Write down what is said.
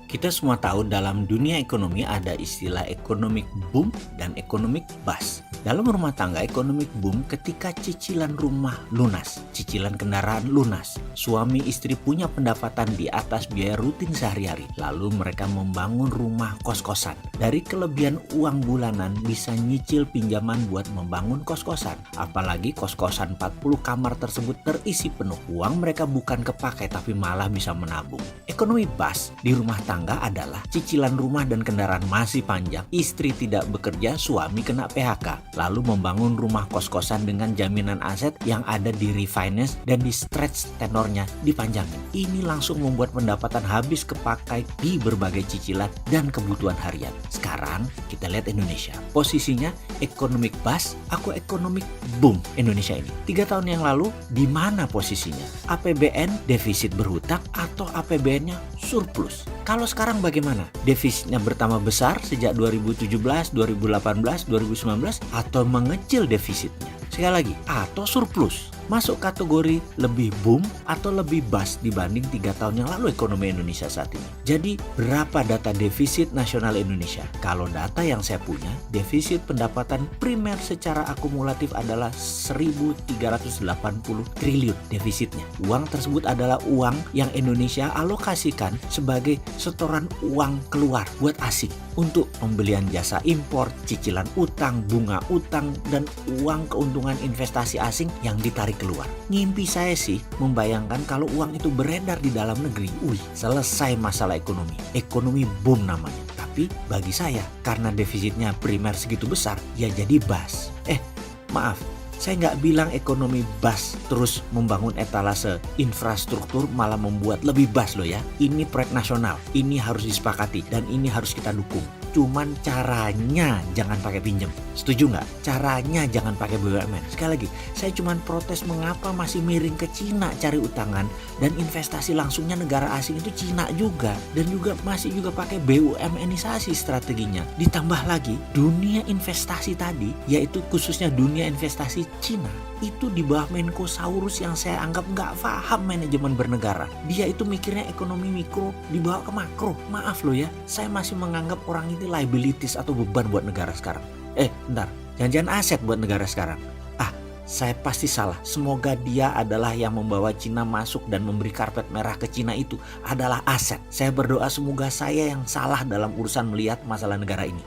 Kita semua tahu dalam dunia ekonomi ada istilah economic boom dan economic bust. Dalam rumah tangga, economic boom ketika cicilan rumah lunas, cicilan kendaraan lunas, suami istri punya pendapatan di atas biaya rutin sehari-hari, lalu mereka membangun rumah kos-kosan. Dari kelebihan uang bulanan bisa nyicil pinjaman buat membangun kos-kosan. Apalagi kos-kosan 40 kamar tersebut terisi penuh. Uang mereka bukan kepakai tapi malah bisa menabung. Ekonomi bust di rumah tangga adalah cicilan rumah dan kendaraan masih panjang, istri tidak bekerja, suami kena PHK, lalu membangun rumah kos-kosan dengan jaminan aset yang ada di refinance dan di stretch tenornya dipanjangin. Ini langsung membuat pendapatan habis kepakai di berbagai cicilan dan kebutuhan harian. Sekarang kita lihat Indonesia, posisinya economic bust, aku economic boom Indonesia ini. 3 tahun yang lalu di mana posisinya? APBN defisit berhutang atau APBN-nya surplus? Kalau sekarang bagaimana? Defisitnya bertambah besar sejak 2017, 2018, 2019 atau mengecil defisitnya? Sekali lagi, atau surplus? Masuk kategori lebih boom atau lebih bust dibanding 3 tahun yang lalu ekonomi Indonesia saat ini. Jadi berapa data defisit nasional Indonesia? Kalau data yang saya punya, defisit pendapatan primer secara akumulatif adalah 1.380 triliun defisitnya. Uang tersebut adalah uang yang Indonesia alokasikan sebagai setoran uang keluar buat asing untuk pembelian jasa impor, cicilan utang, bunga utang, dan uang keuntungan investasi asing yang ditarik keluar. Ngimpi saya sih membayangkan kalau uang itu beredar di dalam negeri, selesai masalah ekonomi. Ekonomi boom namanya. Tapi bagi saya, karena defisitnya primer segitu besar, ya jadi bust. Maaf, saya nggak bilang ekonomi bust terus membangun etalase infrastruktur malah membuat lebih bust loh ya. Ini proyek nasional, ini harus disepakati dan ini harus kita dukung. Cuman caranya jangan pakai pinjam. Setuju nggak? Caranya jangan pakai BUMN. Sekali lagi, saya cuman protes mengapa masih miring ke Cina cari utangan dan investasi langsungnya negara asing itu Cina juga. Dan juga masih juga pakai BUMNisasi strateginya. Ditambah lagi dunia investasi tadi, yaitu khususnya dunia investasi Cina, itu di bawah Menko Saurus yang saya anggap nggak paham manajemen bernegara. Dia itu mikirnya ekonomi mikro dibawa ke makro. Maaf loh ya, saya masih menganggap orang ini liabilities atau beban buat negara sekarang. Bentar, jangan-jangan aset buat negara sekarang. Saya pasti salah. Semoga dia adalah yang membawa Cina masuk dan memberi karpet merah ke Cina itu adalah aset. Saya berdoa semoga saya yang salah dalam urusan melihat masalah negara ini.